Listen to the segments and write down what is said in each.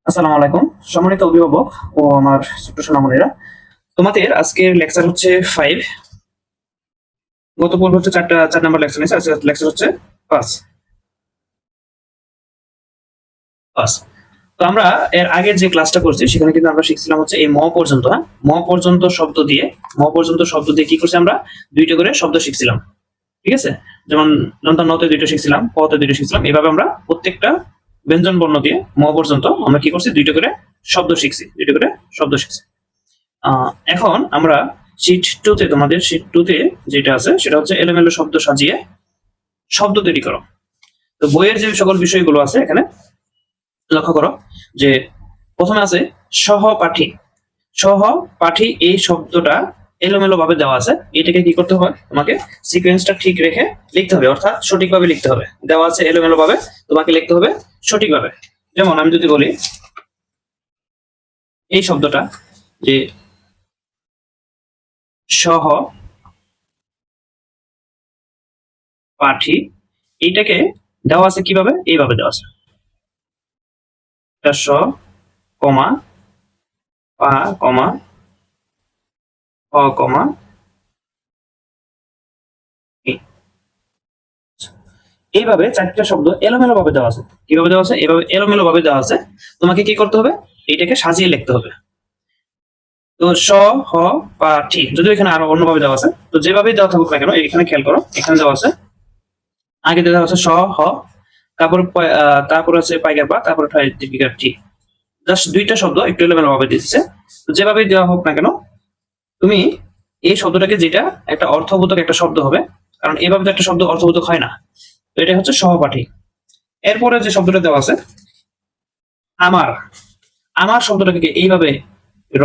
আসসালামু আলাইকুম, সম্মানিত অভিভাবক ও আমার ছোট্ট সোনামণিরা। তোমাদের আজকের লেকচার হচ্ছে 5। গত পর্ব হচ্ছে 4 নাম্বার লেকচার নিয়েছে, আজকের লেকচার হচ্ছে 5। তো আমরা এর আগের যে ক্লাসটা করছি সেখানে কিন্তু আমরা শিখছিলাম হচ্ছে এই ম পর্যন্ত, হ্যাঁ, ম পর্যন্ত শব্দ দিয়ে কি করছি আমরা, দুইটা করে শব্দ শিখছিলাম। ঠিক আছে, যেমন যন্ত্র নতে দুইটা শিখছিলাম, পতে দুইটা শিখছিলাম। এভাবে আমরা প্রত্যেকটা ব্যঞ্জন বর্ণ দিয়ে ম পর্যন্ত আমরা কি করছি, দুইটা করে শব্দ শিখছি। এখন আমরা শীট 2 তে, তোমাদের শীট 2 তে যেটা আছে সেটা হচ্ছে এলোমেলো শব্দ সাজিয়ে শব্দ তৈরি করো। তো বইয়ের যে সকল বিষয়গুলো আছে এখানে লক্ষ্য করো যে প্রথমে আছে সহপাঠী। সহপাঠী এই শব্দটা এলোমেলো ভাবে দেওয়া আছে, এটাকে কি করতে হবে, তোমাকে সিকোয়েন্সটা ঠিক রেখে লিখতে হবে, অর্থাৎ সঠিকভাবে লিখতে হবে। দেওয়া আছে এলোমেলো ভাবে, তোমাকে লিখতে হবে সঠিকভাবে। যেমন আমি যদি বলি এই শব্দটা যে সহ পাঠী, এইটাকে দেওয়া আছে কিভাবে, এইভাবে দেওয়া আছে, স কমা পা কমা অ কমা এ। এইভাবে চারটা শব্দ এলোমেলো ভাবে দেওয়া আছে। কিভাবে দেওয়া আছে, এইভাবে এলোমেলো ভাবে দেওয়া আছে। তোমাকে কি করতে হবে, এইটাকে সাজিয়ে লিখতে হবে। তো স হ পা ঠি, যদিও এখানে আরো অন্যভাবে দেওয়া আছে, তো যেভাবেই দেওয়া থাকুক না কেন, এখানে খেয়াল করো, এখানে দেওয়া আছে আগে দেওয়া আছে স হ, তারপর আছে পাইকার পা, তারপর দীপিকার টি। জাস্ট দুইটা শব্দ একটু এলোমেলো ভাবে দিচ্ছে। তো যেভাবেই দেওয়া হোক না কেন, তুমি এই শব্দটাকে, যেটা একটা অর্থবোধক একটা শব্দ হবে, কারণ এভাবে তো একটা শব্দ অর্থবোধক হয় না, তো এটা হচ্ছে সহপাঠী। এরপরে যে শব্দটা দেওয়া আছে আমার, আমার শব্দটাকে এইভাবে র,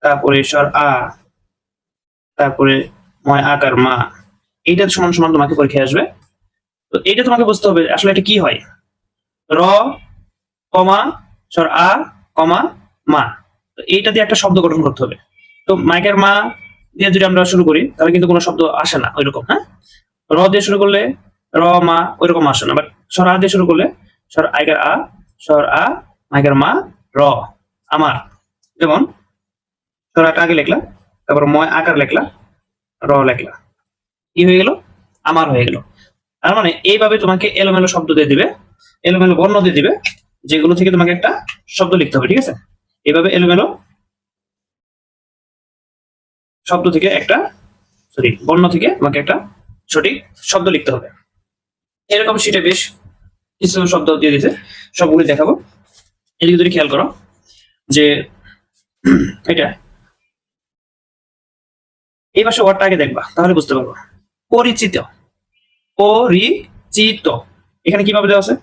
তারপরে স্বর আ, তারপরে ময় আকার মা, এইটা সমান সমান তোমাকে পরীক্ষায় আসবে। তো এইটা তোমাকে বুঝতে হবে আসলে এটা কি হয়। র কমা স্বর আ কমা মা, তো এইটা দিয়ে একটা শব্দ গঠন করতে হবে। তো মাইকের মা দিয়ে যদি আমরা শুরু করি তাহলে কিন্তু কোনো শব্দ আসে না ওইরকম, হ্যাঁ। র দিয়ে শুরু করলে র মা ওইরকম আসে না, বাট স্বর আ দিয়ে শুরু করলে স্বর আইকার আ, স্বর আ মাইকার মা র, আমার। যেমন স্বর আটা আগে লিখলা, তারপর ময় আকার লিখলা, র লিখলা, কি হয়ে গেল, আমার হয়ে গেল। তার মানে এইভাবে তোমাকে এলোমেলো শব্দ দিয়ে দিবে, এলোমেলো বর্ণ দিয়ে দিবে, যেগুলো থেকে তোমাকে একটা শব্দ লিখতে হবে। ঠিক আছে, এইভাবে এলোমেলো শব্দ থেকে একটা, সরি, বর্ণ থেকে তোমাকে একটা সঠিক শব্দ লিখতে হবে। এরকম শীটে বেশ কিছু শব্দ দিয়ে দিতে, সবগুলি দেখাবো। এদিকে যদি খেয়াল করো যে এটা, এই পাশে ওয়ার্ডটা আগে দেখবা, তাহলে বুঝতে পারবো। পরিচিত, পরিচিত, এখানে কিভাবে দেওয়া আছে,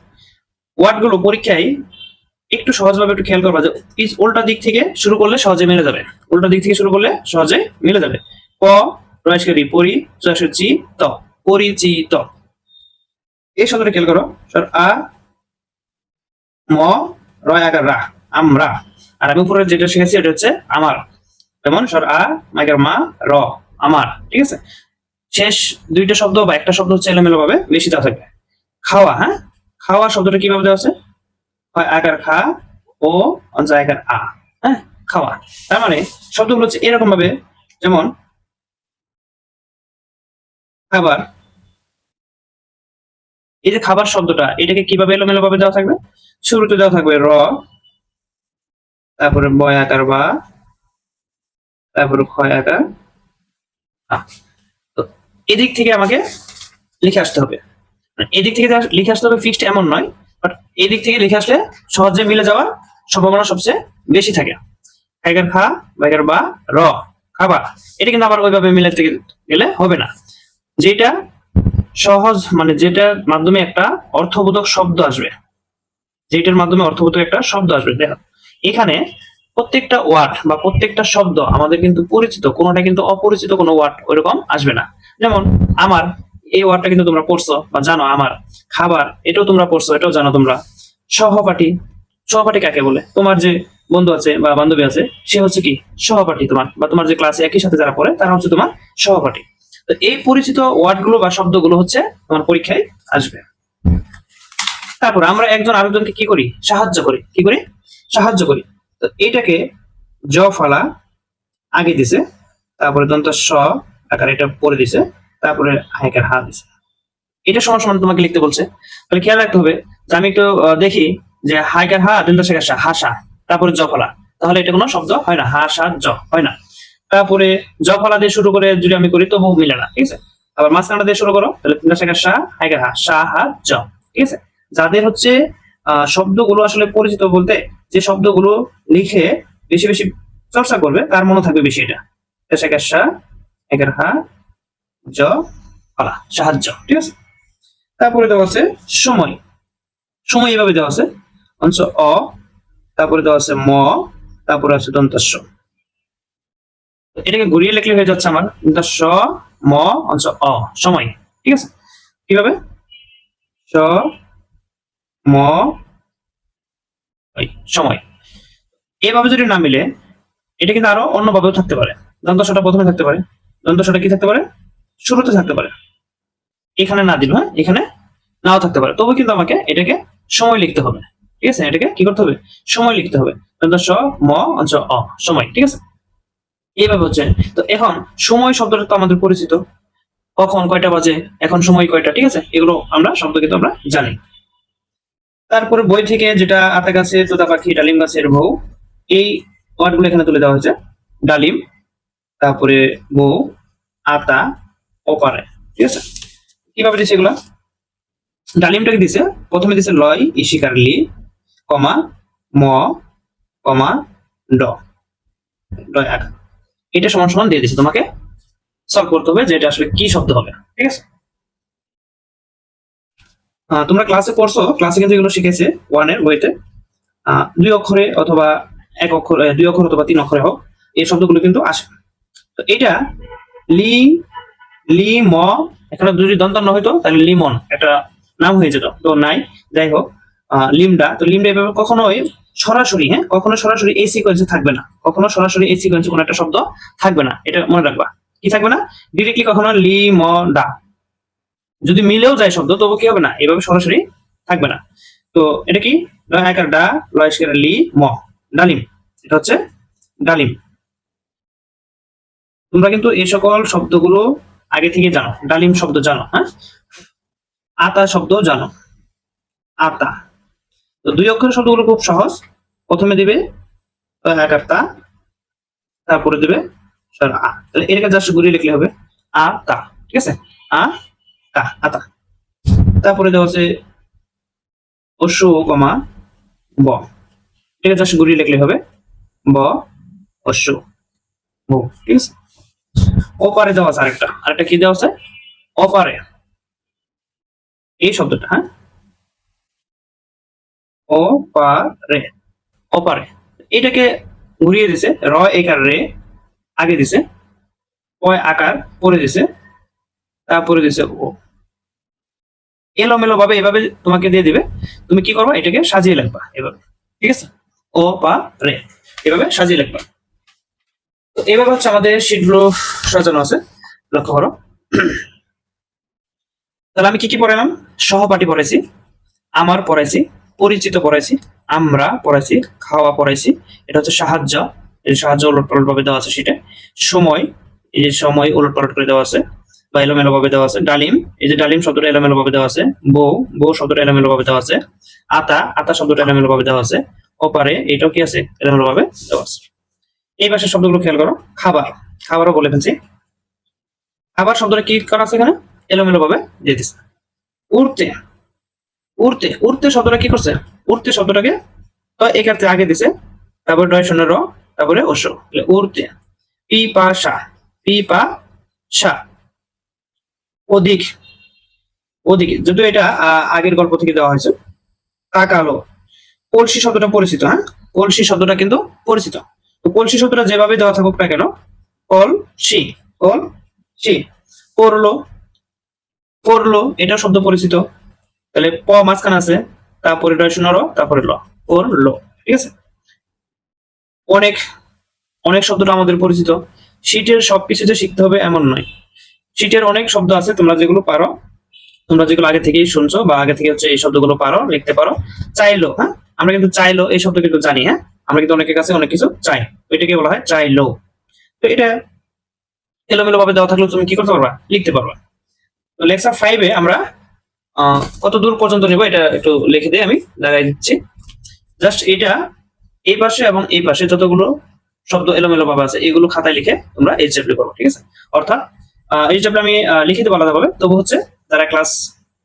ওয়ার্ড গুলো পরীক্ষায় একটু সহজভাবে একটু খেয়াল করবা যে উল্টা দিক থেকে শুরু করলে সহজে মিলে যাবে, উল্টা দিক থেকে শুরু করলে সহজে মিলে যাবে। প রয়েসকারী পরি চি ত, পরিচিত। এই শব্দটা খেয়াল করো, স্বর আ ম রয় আকার রা, আমরা। আর আমি উপরে যেটা শিখেছি এটা হচ্ছে আমার, যেমন স্বর আ মাইকার মা র, আমার। ঠিক আছে, শেষ দুইটা শব্দ বা একটা শব্দ হচ্ছে এলোমেলো ভাবে বেশি দেওয়া থাকবে। খাওয়া, হ্যাঁ, খাওয়া শব্দটা কিভাবে দেওয়া আছে, হয় আকার খা ও আকার আ, হ্যাঁ, খাওয়া। তার মানে শব্দগুলো হচ্ছে এরকম ভাবে, যেমন খাবার, এই যে খাবার শব্দটা, এটাকে কিভাবে এলোমেলো ভাবে দেওয়া থাকবে, শুরুতে দেওয়া থাকবে র, তারপরে বয় আকার বা, তারপরে ক্ষয় আকার আ। তো এদিক থেকে আমাকে লিখে আসতে হবে, এদিক থেকে লিখে আসতে হবে ফিক্সড এমন নয়, বাট এদিক থেকে লিখে আসলে সহজে মিলে যাওয়ার সম্ভাবনা সবচেয়ে বেশি থাকে। খাইকার খা বাইকার বা র, খাবার। এটা কিন্তু আবার ওইভাবে মিলাতে গেলে হবে না। যেটা সহজ, মানে যেটার মাধ্যমে একটা অর্থবোধক শব্দ আসবে, যেটার মাধ্যমে অর্থবোধক একটা শব্দ আসবে। দেখো এখানে প্রত্যেকটা ওয়ার্ড বা প্রত্যেকটা শব্দ আমাদের কিন্তু পরিচিত, কোনোটা কিন্তু অপরিচিত কোনো ওয়ার্ড ওইরকম আসবে না। যেমন আমার, এই ওয়ার্ডটা কিন্তু তোমরা পড়ছো বা জানো। আমার, খাবার, এটাও তোমরা পড়ছো, এটাও জানো তোমরা। সহপাঠী, সহপাঠী কাকে বলে, তোমার যে বন্ধু আছে বা বান্ধবী আছে সে হচ্ছে কি সহপাঠী তোমার, বা তোমার যে ক্লাসে একই সাথে যারা পড়ে তারা হচ্ছে তোমার সহপাঠী। তো এই পরিচিত ওয়ার্ড গুলো বা শব্দগুলো হচ্ছে তোমার পরীক্ষায় আসবে। তারপর আমরা একজন আরেকজনকে কি করি, সাহায্য করি, কি করি, সাহায্য করি। তো এইটাকে জ ফলা আগে দিছে, তারপরে দন্ত স আকার এটা পরে দিছে, তারপরে হাইকার হা দিছে। এটা সমান সমান তোমাকে লিখতে বলছে। তাহলে খেয়াল রাখতে হবে যে আমি একটু দেখি যে হাইকার হা দন্ত শেখার সা হাসা, তারপরে জ ফলা, তাহলে এটা কোনো শব্দ হয় না, হা সা জ হয় না। তারপরে জ ফলা দিয়ে শুরু করে যদি আমি করি তবু মিলে না, ঠিক আছে। আবার মাঝখানটা দিয়ে শুরু করো, তাহলে তিনটা শেখার সা হাইকার হা সা হা জ, ঠিক আছে। যাদের হচ্ছে শব্দগুলো আসলে পরিচিত বলতে, যে শব্দগুলো লিখে বেশি বেশি চর্চা করবে তার মনে থাকবে বেশি এটা। শেখার সা হাইকার হা জ ফলা সাহায্য, ঠিক আছে। তারপরে দেওয়া আছে সময়, সময় এভাবে দেওয়া আছে অংশ অ, তারপরে দেওয়া আছে ম, তারপরে আছে দন্তস্ব। এটাকে ঘুরিয়ে লিখলে হয়ে যাচ্ছে আমার দন্তস্ব ম অংশ অ সময়, ঠিক আছে। কিভাবে স ম সময়, এভাবে যদি না মিলে এটা কিন্তু আরো অন্যভাবেও থাকতে পারে। দন্তস্বটা প্রথমে থাকতে পারে, দন্তস্বটা কি থাকতে পারে, শুরুতে থাকতে পারে, এখানে না দিল, হ্যাঁ এখানে নাও থাকতে পারে, তবে কিন্তু আমাকে এটাকে সময় লিখতে হবে, ঠিক আছে। এটাকে কি করতে হবে, সময় লিখতে হবে, স ম অঞ্চ অ সময়, ঠিক আছে। এইভাবে হচ্ছে। তো এখন সময় শব্দটা তো আমাদের পরিচিত, কখন কয়টা বাজে, এখন সময় কয়টা, ঠিক আছে, এগুলো আমরা শব্দ কিন্তু আমরা জানি। তারপরে বই থেকে যেটা আতা গাছে তোতা পাখি ডালিম গাছের বউ, এই ওয়ার্ডগুলো এখানে তুলে দেওয়া হয়েছে। ডালিম, তারপরে বউ, আতা, ওপারে, ঠিক আছে। কিভাবে দিচ্ছে এগুলা, ডালিমটাকে দিছে প্রথমে দিছে লয় ইশিকার লি কমা ম কমা ড, ডয় আকার, এটা সমান সমান দিয়ে দিছে। তোমাকে সলভ করতে হবে যে এটা আসলে কি শব্দ হবে, ঠিক আছে। তোমরা ক্লাসে পড়ছো, ক্লাসে কিন্তু এগুলো শিখেছে ওয়ানের বইতে। দুই অক্ষরে অথবা এক অক্ষর, দুই অক্ষর অথবা তিন অক্ষরে হোক, এই শব্দগুলো কিন্তু আসে। তো এটা লি লি ম, এখানে যদি দন্তন্য হইতো তাহলে লিমন একটা নাম হয়ে যেত, তো নাই, যাই হোক। লিমডা, তো লিমডা এভাবে কখনোই সরাসরি, হ্যাঁ কখনো সরাসরি এই সিকোয়েন্সে থাকবে না, কখনো সরাসরি এই সিকোয়েন্সে কোনো একটা শব্দ থাকবে না, এটা মনে রাখবা। কি থাকবে না, ডিরেক্টলি কখনো লি ম ডা, যদি মিলেও যায় শব্দ তবু কি হবে না, এভাবে সরাসরি থাকবে না। তো এটা কি আকার ডা লয়স্কার লি ম, ডালিম, এটা হচ্ছে ডালিম। তোমরা কিন্তু এই সকল শব্দগুলো আগে থেকে জানো, ডালিম শব্দ জানো, হ্যাঁ। আতা শব্দ জানো, আতা। তো দুই অক্ষরের শব্দগুলো খুব সহজ, প্রথমে দিবে আকার তা, তারপরে দিবে আ, তাহলে এটাকে জাস্ট ঘুরিয়ে লিখলে হবে আ তা, ঠিক আছে, আ তা আতা। তারপরে দেওয়া আছে অসু কমা ব, এটাকে জাস্ট ঘুরিয়ে লিখলে হবে ব অসু ব, ঠিক আছে। অপারে দেওয়া আছে আরেকটা, আরেকটা কি দেওয়া আছে, অপারে, এই শব্দটা, হ্যাঁ অপারে, অপারে, এটাকে ঘুরিয়ে দিছে, র একার রে আগে দিছে, পয় আকার পরে দিছে, তারপরে দিছে ও, এলোমেলো ভাবে এভাবে তোমাকে দিয়ে দিবে, তুমি কি করবা, এটাকে সাজিয়ে লিখবা এভাবে, ঠিক আছে, ও পা রে, এভাবে সাজিয়ে লিখবা। তো এইভাবে হচ্ছে আমাদের শীটগুলো সাজানো আছে, লক্ষ্য করো। তাহলে আমি কি কি পড়ালাম, সহপাঠী পড়াইছি, আমার পড়াইছি, পরিচিত পড়াইছি, আমরা পড়াইছি, খাওয়া পড়াইছি, এটা হচ্ছে সাহায্য, এই সাহায্য উলট পালট ভাবে দেওয়া আছে সেটা। সময়, এই যে সময় উলট পালট করে দেওয়া আছে বা এলোমেলো ভাবে দেওয়া আছে। ডালিম, এই যে ডালিম শব্দটা এলোমেলো ভাবে দেওয়া আছে। বউ, বউ শব্দটা এলোমেলো ভাবে দেওয়া আছে। আতা, আতা শব্দটা এলোমেলো ভাবে দেওয়া আছে। ওপারে, এটাও কি আছে, এলোমেলো ভাবে দেওয়া আছে। এই ভাষার শব্দগুলো খেয়াল করো। খাবার, খাবারও বলে ফেলছি। খাবার শব্দটা কি করা আছে এখানে, এলোমেলো ভাবে দিয়ে দিচ্ছে। উড়তে, উড়তে, উড়তে শব্দটা কি করছে, উড়তে শব্দটাকে তো এক্ষেত্রে আগে দিছে, তারপরে ডয় শূন্য র, তারপরে ওস, উড়তে। পি পা সা, পি পা সা। অধিক, ওদিকে, যদিও এটা আগের গল্প থেকে দেওয়া হয়েছে। তাকালো, কলসি শব্দটা পরিচিত, হ্যাঁ কলসি শব্দটা কিন্তু পরিচিত। তো কলসি শব্দটা যেভাবে দেওয়া থাকুক না কেন, কল সি, কল সি। পড়লো, পড়লো, এটা শব্দ পরিচিত, তাহলে প মাঝখানে আছে, তারপরে ডয় শূন্য র, তারপরে ল, পড়লো, ঠিক আছে। অনেক, অনেক শব্দটা আমাদের পরিচিত। শীটের সবকিছু যে শিখতে হবে এমন নয়, শীটের অনেক শব্দ আছে তোমরা যেগুলো পারো, তোমরা যেগুলো আগে থেকেই শুনছো বা আগে থেকে হচ্ছে এই শব্দগুলো পারো, লিখতে পারো। চাইলো, হ্যাঁ, আমরা কিন্তু চাইলো এই শব্দ কিন্তু জানি, হ্যাঁ, আমরা কিন্তু অনেকের কাছে অনেক কিছু চাই, ওইটাকে বলা হয় চাইলো। তো এটা এলোমেলো ভাবে দেওয়া থাকলেও তুমি কি করতে পারবা, লিখতে পারবা। তো লেকচার 5-এ আমরা কত দূর পর্যন্ত নেব এটা একটু লিখে দিয়ে আমি দেখাই দিচ্ছি। জাস্ট এটা এই পাশে এবং এই পাশে যতগুলো শব্দ এলোমেলো ভাবে আছে এগুলো খাতায় লিখে তোমরা এইচডব্লিউ করো, ঠিক আছে? অর্থাৎ এইচডব্লিউ আমি লিখে দেবো আলাদাভাবে, তবু হচ্ছে যারা ক্লাস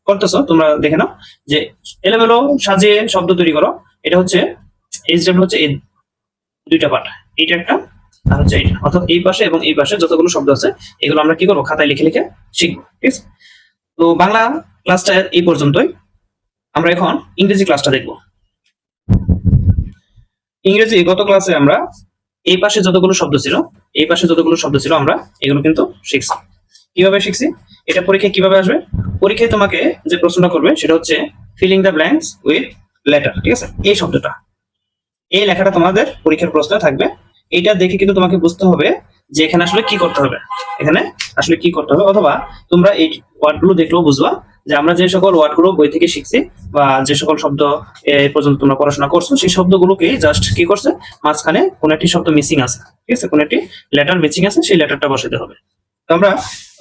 করতেছো তোমরা দেখে নাও যে এলোমেলো সাজিয়ে শব্দ তৈরি করো। এটা হচ্ছে এইচডব্লিউ হচ্ছে এই দুইটা পার্ট, এইটা একটা আর হচ্ছে এইটা, অর্থাৎ এই পাশে এবং এই পাশে যতগুলো শব্দ আছে এগুলো আমরা কি করবো, খাতায় লিখে লিখে শিখবো, ঠিক আছে? তো বাংলা ক্লাসটা এই পর্যন্তই। আমরা এখন ইংরেজি ক্লাসটা দেখবো। ইংরেজি গত ক্লাসে আমরা এই পাশে যতগুলো শব্দ ছিল, এই পাশে যতগুলো শব্দ ছিল আমরা এগুলো কিন্তু শিখছি। কিভাবে শিখছি, এটা পরীক্ষায় কিভাবে আসবে? পরীক্ষায় তোমাকে যে প্রশ্নটা করবে সেটা হচ্ছে filling the blanks with letter, ঠিক আছে? এই শব্দটা, এই লেখাটা তোমাদের পরীক্ষার প্রশ্নে থাকবে। এইটা দেখে কিন্তু তোমাকে বুঝতে হবে যে এখানে আসলে কি করতে হবে, এখানে আসলে কি করতে হবে। অথবা তোমরা এই ওয়ার্ডগুলো দেখলেও বুঝবা যে আমরা যে সকল ওয়ার্ডগুলো বই থেকে শিখছি বা যে সকল শব্দ এই পর্যন্ত তোমরা পড়াশোনা করছো সেই শব্দগুলোকে জাস্ট কি করছে, মাঝখানে কোন একটি শব্দ মিসিং আছে, ঠিক আছে? কোন একটি লেটার মিসিং আছে, সেই লেটারটা বসাতে হবে। তো আমরা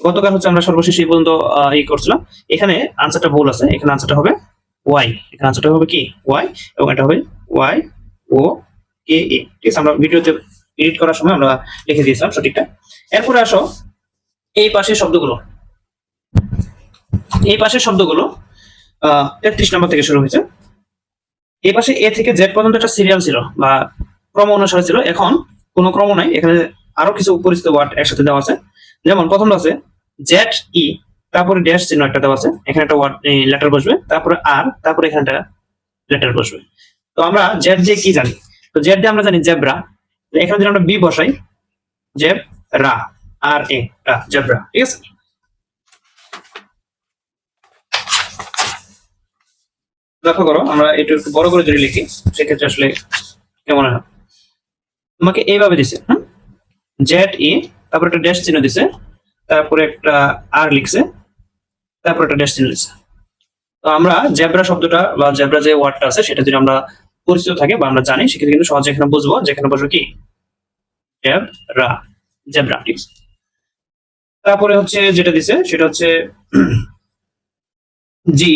গতকাল হচ্ছে আমরা সর্বশেষ এই পর্যন্ত এই করছিলাম। এখানে আনসারটা ভুল আছে, এখানে আনসারটা হবে ওয়াই, এখানে আনসারটা হবে কি ওয়াই, এবং এটা হবে ওয়াই ও কে এ, ঠিক আছে? আমরা ভিডিওতে এডিট করার সময় আমরা লিখে দিয়েছিলাম সঠিকটা। এরপরে আসো এই পাশের শব্দগুলো, এই পাশের শব্দগুলো 33 নম্বর থেকে শুরু হয়েছে। এই পাশে এ থেকে জেড পর্যন্ত একটা সিরিয়াল ছিল বা ক্রম অনুসারে ছিল, এখন কোনো ক্রম নাই, এখানে আরো কিছু পরিচিত ওয়ার্ড একসাথে দেওয়া আছে। যেমন প্রথমটা আছে জেড ই, তারপরে ড্যাশ চিহ্ন একটা দেওয়া আছে, এখানে একটা ওয়ার্ড লেটার বসবে, তারপরে আর, তারপরে এখানে একটা লেটার বসবে। তো আমরা জেড দিয়ে কি জানি, তো জেড দিয়ে আমরা জানি জেব্রা। এখানে যদি আমরা বি বসাই, জেব রা, আর এ রা, জেব্রা, ঠিক আছে? লক্ষ্য করো আমরা এটা একটু বড় করে যদি লিখি সেক্ষেত্রে আসলে কেমন হয়। তোমাকে এইভাবে দিছে, জেড ই, তারপর একটা ড্যাশ চিহ্ন দিছে, তারপরে একটা আর লিখছে, তারপর একটা ড্যাশ চিহ্ন দিছে। তো আমরা জেব্রা শব্দটা বা জেব্রা যে ওয়ার্ডটা আছে সেটা যদি আমরা পরিচিত থাকে বা আমরা জানি সেক্ষেত্রে কিন্তু সহজে এখানে বুঝবো, যেখানে বসবে কি জেব্রা, জেব্রা, ঠিক আছে? তারপরে হচ্ছে যেটা দিছে সেটা হচ্ছে জি,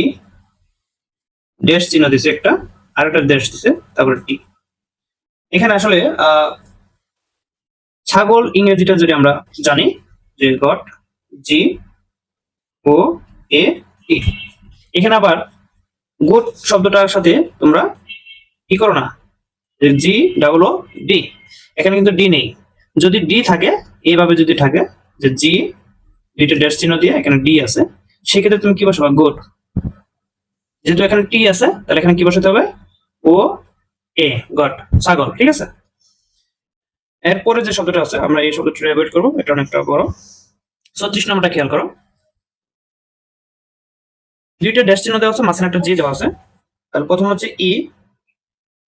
ড্যাশ চিহ্ন দিছে একটা, আর একটা ড্যাশ দিছে, তারপরে টি। এখানে আসলে ছাগল ইংরেজিটা যদি আমরা জানি যে গট, জি ও এ টি। এখানে আবার গোট শব্দটার সাথে তোমরা কি করো না, যে জি ডাবল ও ডি, এখানে কিন্তু ডি নেই। যদি ডি থাকে, এইভাবে যদি থাকে যে জি, ডিটা ড্যাশ চিহ্ন দিয়ে এখানে ডি আছে, সেক্ষেত্রে তুমি কি বসাবা, গোট। যেহেতু এখানে টি আছে তাহলে এখানে কি বসাতে হবে, ও এ, গট, ছাগল, ঠিক আছে? এরপরে যে শব্দটা আছে আমরা এই শব্দটা অ্যাভয়েড করবো, এটা অনেকটা বড়। 36 নম্বরটা খেয়াল করো, দুইটা ড্যাশ চিহ্ন দেওয়া আছে, মাঝখানে একটা জি দেওয়া আছে। তাহলে প্রথম হচ্ছে ই,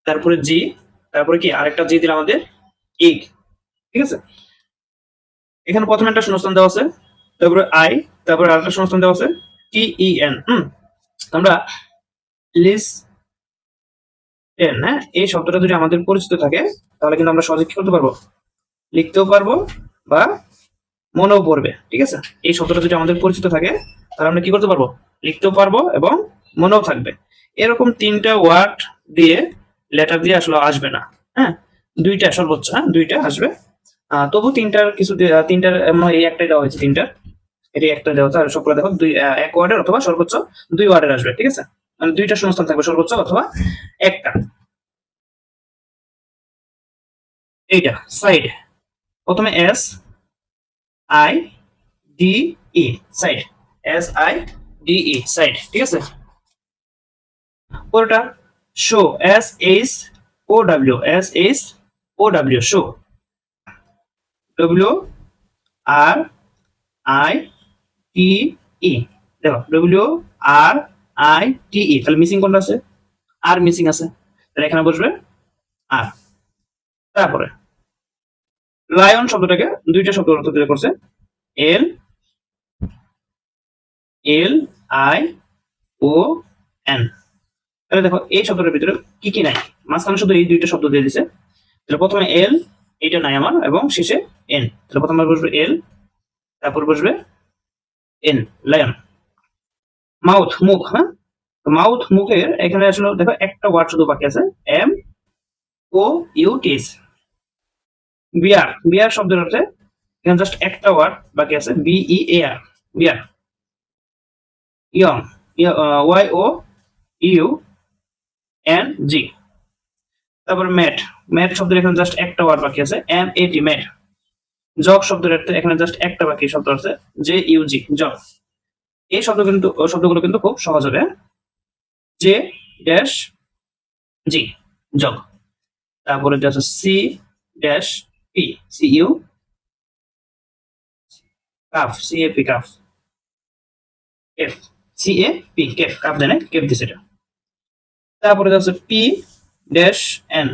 তারপরে জি, তারপরে কি আরেকটা জি দিলে আমাদের ইগ, ঠিক আছে? এখানে প্রথমে একটা শূন্যস্থান দেওয়া আছে, তারপরে আই, তারপরে আরেকটা শূন্যস্থান দেওয়া আছে টি ই এন। আমরা লিস টেন, হ্যাঁ, এই শব্দটা যদি আমাদের পরিচিত থাকে তাহলে কিন্তু আমরা সহজে কি করতে পারবো, লিখতেও পারবো বা মনেও পড়বে, ঠিক আছে? এই শব্দটা যদি আমাদের পরিচিত থাকে তাহলে আমরা কি করতে পারবো, লিখতেও পারবো এবং মনেও থাকবে। এরকম তিনটা ওয়ার্ড দিয়ে লেটার দিয়ে আসলে আসবে না, হ্যাঁ, দুইটা সর্বোচ্চ, হ্যাঁ, দুইটা আসবে। তবু তিনটার কিছু তিনটার এই একটাই দেওয়া হয়েছে, তিনটার এটি একটা দেওয়া হচ্ছে, আর সবগুলো দেখো দুই এক ওয়ার্ডের অথবা সর্বোচ্চ দুই ওয়ার্ডের আসবে, ঠিক আছে? মানে দুইটা শূন্যস্থান থাকবে সর্বোচ্চ অথবা একটা। এইটা সাইড, প্রথমে S I D E, side, S I D E, side, ঠিক আছে? পরেরটা show, S H O W, S H O W, show, W R I T E, দেখো ডব্লিউ আর আই টি ই, তাহলে মিসিং কোনটা আছে, আর missing আছে, তাহলে এখানে বসবে আর। তারপরে লায়ন শব্দটাকে দুইটা শব্দ অর্থ তৈরি করছে, এল এল আই ও এন। তাহলে দেখো এই শব্দটার ভিতরে কি কি নাই, মাঝখানে শুধু এই দুইটা শব্দ দিয়ে দিছে। তাহলে প্রথমে এল, এটা নাই আমার, এবং শেষে এন। তাহলে প্রথমে বসবে এল, তারপর বসবে এন, লায়ন। মাউথ, মুখ, হ্যাঁ, মাউথ, মুখের এখানে আসলে দেখো একটা ওয়ার্ড শুধু বাকি আছে, এম ও ইউ টিস। বিয়ার, বিয়ার শব্দের অর্থে এখানে জাস্ট একটা ওয়ার্ড বাকি আছে, B E A R, bear. Young, Y O U N G. তারপর ম্যাট, ম্যাট শব্দের এখানে জাস্ট একটা ওয়ার্ড বাকি আছে, M A T, mat. Jug শব্দের অর্থে এখানে জাস্ট একটা বাকি শব্দ আছে, জে ইউ জি, জগ। এই শব্দগুলো কিন্তু খুব সহজ হবে, জে ড্যাশ জি, জগ। তারপরে আছে C dash P, C U, cup, C A P, cap. F, C A P, cap, cup দেয় না, কেফ দিছে এটা। তারপরে আছে পি ড্যাশ এন,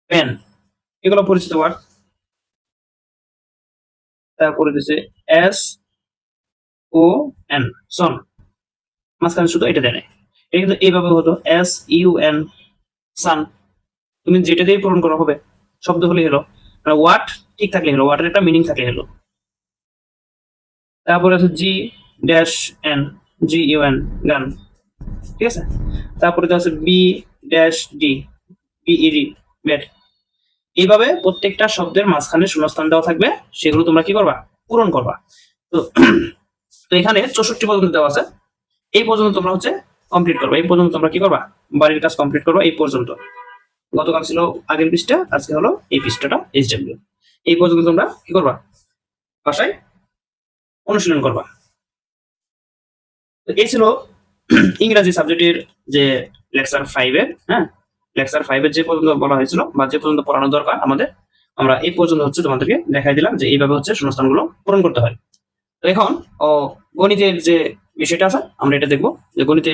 পেন। এগুলো পরিচিত ওয়ার্ড। তারপরে দিছে এস ও এন, সন। মাঝখানে শুধু এটা দেয় না, এটা কিন্তু এইভাবে হতো এস ইউ এন, সান। তুমি যেটা দিয়ে পূরণ করা হবে, শব্দ হলে হলো, মানে ওয়ার্ড ঠিক থাকলে হলো, ওয়ার্ডের একটা মিনিং থাকলে হলো। তারপরে আছে G dash N, G U N, gun, ঠিক আছে। তারপরে আছে B dash D, B E D, bat. এইভাবে প্রত্যেকটা শব্দের মাঝখানে শূন্যস্থান দেওয়া থাকবে, সেগুলো তোমরা কি করবা, পূরণ করবা। তো তো এখানে 64 পর্যন্ত দেওয়া আছে, এই পর্যন্ত তোমরা হচ্ছে কমপ্লিট করবা। এই পর্যন্ত তোমরা কি করবা, বাড়ির কাজ কমপ্লিট করবা। এই পর্যন্ত, গতকাল ছিল আগের পৃষ্ঠা, আজকে হলো এই পৃষ্ঠাটা, এইচডব্লিউ। এই পর্যন্ত তোমরা কি করবা, বাসায় অনুশীলন করবা। তো এই ছিল ইংরেজি সাবজেক্টের যে লেকচার 5 এর, হ্যাঁ, লেকচার 5 এর যে পর্যন্ত বলা হয়েছিল বা যে পর্যন্ত পড়ানো দরকার আমাদের, আমরা এই পর্যন্ত হচ্ছে তোমাদেরকে দেখাই দিলাম যে এইভাবে হচ্ছে শূন্যস্থানগুলো পূরণ করতে হয়। তো এখন গণিতের যে বিষয়টা আছে আমরা এটা দেখবো, যে গণিতে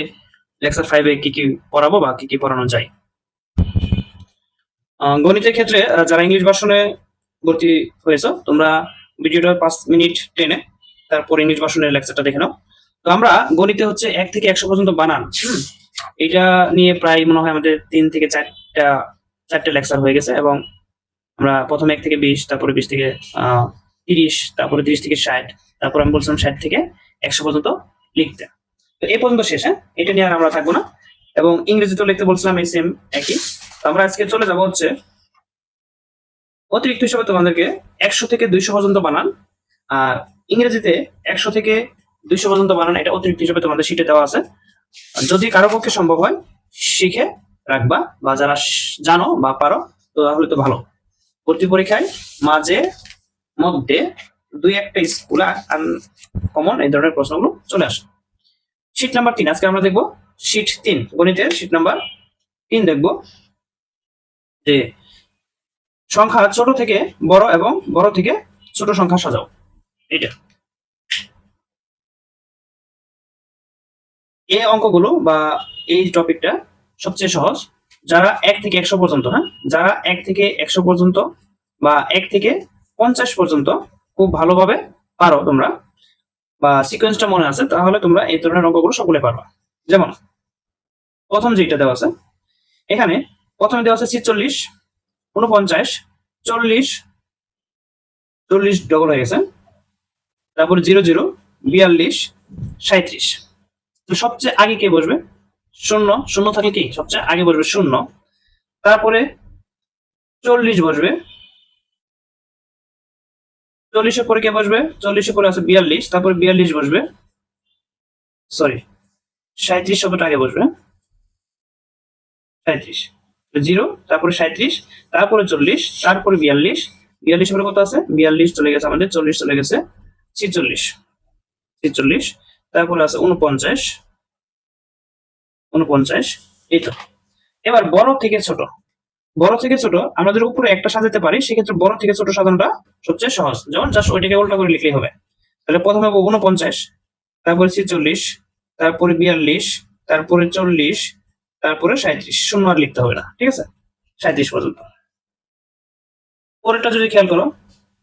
লেকচার 5 এ কি কি পড়াবো বা কি কি পড়ানো যায়। গণিতের ক্ষেত্রে যারা ইংলিশ ভার্সনে ভর্তি হয়েছে, তোমরা ভিডিওটা 5 মিনিট টেনে তারপর ইংলিশ ভার্সনের লেকচারটা দেখে নাও। তো আমরা গণিতে হচ্ছে 1 থেকে 100 পর্যন্ত বানান, এটা নিয়ে প্রায় মনে হয় আমাদের 3 থেকে 4টা লেকচার হয়ে গেছে, এবং আমরা প্রথমে 1 থেকে 20, তারপরে 20 থেকে 30, তারপরে 30 থেকে 60, তারপর আমি বলছিলাম 60 থেকে 100 পর্যন্ত লিখতে। তো এই পর্যন্ত শেষ, হ্যাঁ, এটা নিয়ে আর আমরা থাকবো না। এবং ইংরেজিতেও লিখতে বলছিলাম এই সেম একই। তো আমরা আজকে চলে যাবো হচ্ছে অতিরিক্ত হিসাবে তোমাদেরকে 100 থেকে 200 পর্যন্ত বানান, আর ইংরেজিতে 100 থেকে 200 পর্যন্ত বানান, এটা অতিরিক্ত হিসাবে তোমাদের শিটে দেওয়া আছে। যদি কারো পক্ষে সম্ভব হয় শিখে রাখবা, বা যারা জানো বা পারো তো তাহলে তো ভালো। ভর্তি পরীক্ষায় মাঝে মধ্যে 2-1টা স্কুলে কমন এই ধরনের প্রশ্নগুলো চলে আসে। শীট নাম্বার 3 আজকে আমরা দেখবো, শীট 3 গণিতের শীট নাম্বার 3 দেখবো, যে সংখ্যা ছোট থেকে বড় এবং বড় থেকে ছোট সংখ্যা সাজাও। এটা এই অঙ্কগুলো বা এই টপিকটা সবচেয়ে সহজ, যারা 1 থেকে 100 পর্যন্ত, হ্যাঁ, যারা 1 থেকে 100 পর্যন্ত বা 1 থেকে 50 পর্যন্ত খুব ভালোভাবে পারো তোমরা, বা সিকোয়েন্সটা মনে আছে, তাহলে তোমরা এই ধরনের অঙ্কগুলো সকলে পারবা। যেমন প্রথম যেটা দেওয়া আছে, এখানে প্রথমে দেওয়া আছে 46, 49, 40, 40 ডবল হয়ে গেছে, তারপরে 00, 42, 37। তো সবচেয়ে আগে কে বসবে, শূন্য, শূন্য থাকলে কি সবচেয়ে আগে বসবে শূন্য, তারপরে 40 বসবে, 40-এর পরে কে বসবে, 40-এর পরে আছে 42, তারপরে 42 বসবে, সরি 37 শব্দটা আগে বসবে, 37, 0, তারপরে 37, তারপরে 40, তারপরে 42, 42 পরে কত আছে, 42 চলে গেছে আমাদের, 40 চলে গেছে, 46, 46, তারপরে আছে 49, 49, এই তো। এবার বড় থেকে ছোট, বড় থেকে ছোট আমরা যদি উপরে একটা সাজাতে পারি, সেক্ষেত্রে বড় থেকে ছোট সাজানোটা সবচেয়ে সহজ। যেমন জাস্ট ওইটাকে উল্টা করে লিখলেই হবে। তাহলে প্রথমে 49, তারপরে 46, তারপরে 42, তারপরে 40, তারপরে 37, শূন্য আর লিখতে হবে না, ঠিক আছে, 37 পর্যন্ত। পরেরটা যদি খেয়াল করো,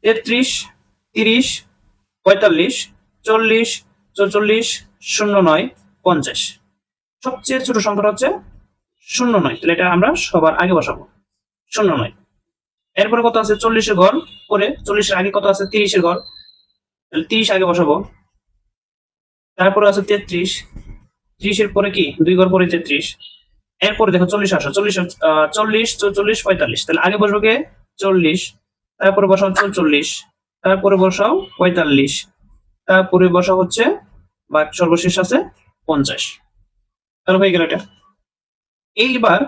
33, 30, 45, 40, 44, 0950। সবচেয়ে ছোট সংখ্যাটা হচ্ছে 09, তাহলে এটা আমরা সবার আগে বসাবো 09। এরপরে কত আছে 40 এর ঘর পরে 40 এর আগে কত আছে 30 এর ঘর, তাহলে 30 আগে বসাবো। তারপরে আছে 33, 30 এর পরে কি 2 ঘর পরে 33। এরপরে দেখো 40 আসো, 40 40 44 45, তাহলে আগে বসবো কে 40, তারপরে বসাও 44, তারপরে বসাও 45, তারপরে বসা হচ্ছে বা সর্বশেষ আছে 50। তাহলে হয়ে গেল এটা। এইবার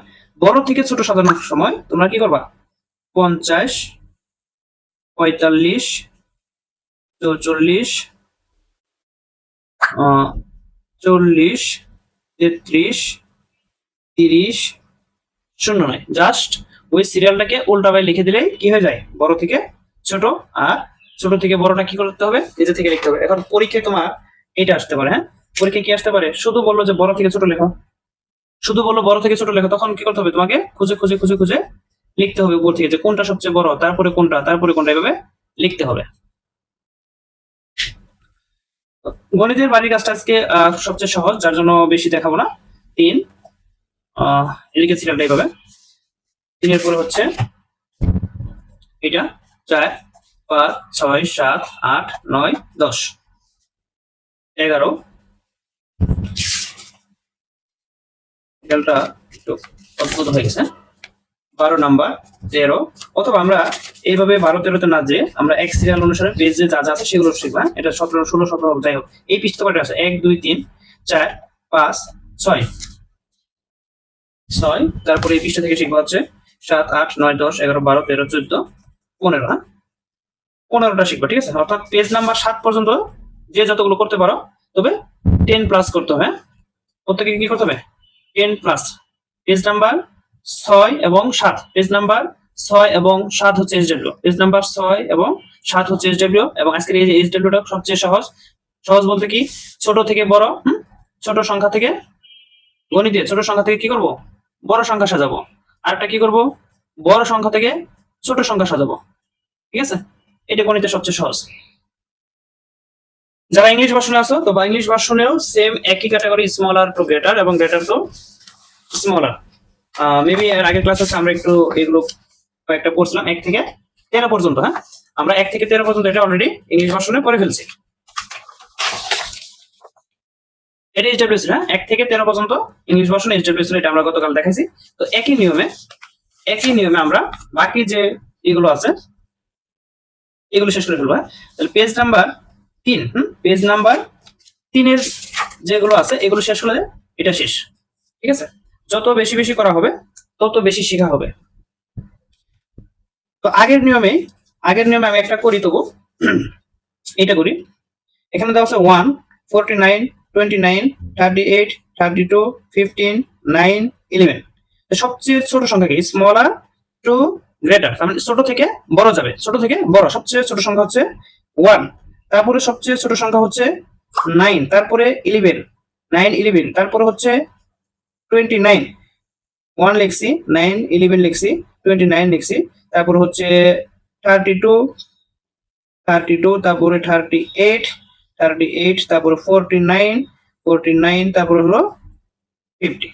বড় থেকে ছোট সাজানোর সময় তোমরা কি করবা 50, 45, 44, 40, 33, 30, 09। জাস্ট ওই সিরিয়ালটাকে উল্টাভাবে লিখে দিলেই কি হয়ে যায় বড় থেকে ছোট, আর ছোট থেকে বড়টা কি করতে হবে নিজে থেকে লিখতে হবে। এখন পরীক্ষায় তোমার এটা আসতে পারে, হ্যাঁ পরীক্ষায় কি আসতে পারে, শুধু বললো যে বড় থেকে ছোট লেখো, শুধু বললো বড় থেকে ছোট লেখো, তখন কি করতে হবে তোমাকে খুঁজে খুঁজে খুঁজে খুঁজে লিখতে হবে উপর থেকে যে কোনটা সবচেয়ে বড়, তারপরে কোনটা, তারপরে কোনটা, এভাবে লিখতে হবে। গণিতের বাড়ির কাজটা আজকে সবচেয়ে সহজ, যার জন্য বেশি দেখাবো না। 3, এদিকে সিরিয়ালটা এইভাবে, 3 এর পরে হচ্ছে এটা 4, 5, 6, 7, 8, 9, 10, 11, সিরিয়ালটা একটু অদ্ভুত হয়ে গেছে, 12 নাম্বার 13, অথবা আমরা এইভাবে 12 13 তে না যে আমরা এক সিরিয়াল অনুসারে পেজে যা যা আছে সেগুলো শিখবা। এটা 17 16 17 যাই হোক, এই পৃষ্ঠা কয়টা আছে 1 2 3 4 5 6 6, তারপরে এই পৃষ্ঠা থেকে শিখবা হচ্ছে 7 8 9 10 11 12 13 14 15, হ্যাঁ 15টা শিখবা, ঠিক আছে। অর্থাৎ পেজ নাম্বার 7 পর্যন্ত যে যতগুলো করতে পারো, তবে 10 প্লাস করতে হবে, প্রত্যেকে কি করতে হবে 10 প্লাস। পেজ নাম্বার 6 এবং 7, পেজ নাম্বার 6 এবং 7 হচ্ছে এসডব্লিউ, পেজ নাম্বার 6 এবং 7 হচ্ছে এসডব্লিউ। এবং আজকের এই যে এসডব্লিউটা সবচেয়ে সহজ, সহজ বলতে কি ছোট থেকে বড়, ছোট সংখ্যা থেকে গণিতে ছোট সংখ্যা থেকে কি করব বড় সংখ্যা সাজাবো, আরেকটা কি করব বড় সংখ্যা থেকে ছোট সংখ্যা সাজাবো, ঠিক আছে। এটা গণিতে সবচেয়ে সহজ। যারা ইংলিশ ভার্সনে আছো তো বা ইংলিশ ভার্সনেও সেম একই ক্যাটাগরি, স্মলার টু গ্রেটার এবং গ্রেটার টু স্মলার। মেবি এর আগের ক্লাস হচ্ছে আমরা একটু এগুলো কয়েকটা পড়ছিলাম 1 থেকে 13 পর্যন্ত, হ্যাঁ আমরা 1 থেকে 13 পর্যন্ত এটা অলরেডি ইংলিশ ভার্সনে পড়ে ফেলছি। এটা এইচডব্লিউএস, হ্যাঁ 1 থেকে 13 পর্যন্ত ইংলিশ ভার্সনে এইচডব্লিউএস, এটা আমরা গতকাল দেখাইছি। তো একই নিয়মে আমরা বাকি যে এগুলো আছে এগুলো শেষ করে ফেলবো, হ্যাঁ। তাহলে পেজ নাম্বার 3, পেজ নাম্বার 3 এর যেগুলো আছে এগুলো শেষ হলে এটা শেষ, ঠিক আছে। যত বেশি বেশি করা হবে তত বেশি শেখা হবে। তো আগের নিয়মে আমি একটা করি, তবু এটা করি। এখানে দেওয়া আছে 1 49 29 38 32 15 9 11। সবচেয়ে ছোট সংখ্যা কি স্মলার টু গ্রেটার, মানে ছোট থেকে বড় যাবে, ছোট থেকে বড়। সবচেয়ে ছোট সংখ্যা হচ্ছে 1, তারপরে সবচেয়ে ছোট সংখ্যা হচ্ছে 9, তারপরে 11 9 11, তারপরে হচ্ছে 29 1 লিখছি, 9 11 লিখছি, 29 লিখছি, তারপর হচ্ছে 32 32, তারপরে 38 38, তারপরে 49 49, তারপরে হলো 50।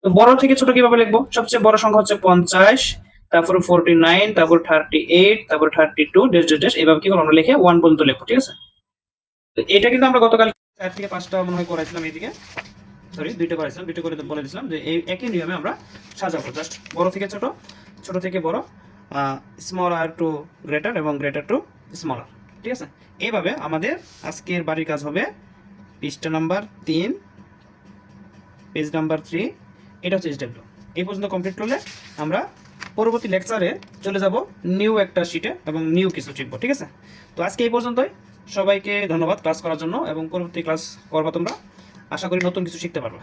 তো বড় থেকে ছোট কিভাবে লিখবো, সবচেয়ে বড় সংখ্যা হচ্ছে 50, তারপরে 49, তারপর 38, তারপর 32 ড্যাশ ড্যাশ ড্যাশ, এইভাবে কি করবো আমরা লিখে 1 পর্যন্ত লিখবো, ঠিক আছে। তো এটা কিন্তু আমরা গতকাল 4 থেকে 5টা মনে হয় করাইছিলাম, এইদিকে সরি 2টা করাইছিলাম, 2টা করে বলে দিয়েছিলাম যে এই একই নিয়মে আমরা সাজাবো, জাস্ট বড় থেকে ছোট, ছোট থেকে বড়, স্মলার টু গ্রেটার এবং গ্রেটার টু স্মলার, ঠিক আছে। এইভাবে আমাদের আজকের বাড়ির কাজ হবে পৃষ্ঠা নাম্বার 3, পেজ নাম্বার 3, এটা হচ্ছে এইচডব্লিউ। এই পর্যন্ত কমপ্লিট করলে আমরা পরবর্তী লেকচারে চলে যাব নিউ একটা শিটে এবং নিউ কিছু শিখবো, ঠিক আছে। তো আজকে এই পর্যন্তই, সবাইকে ধন্যবাদ ক্লাস করার জন্য, এবং পরবর্তী ক্লাস করবা তোমরা, আশা করি নতুন কিছু শিখতে পারবা।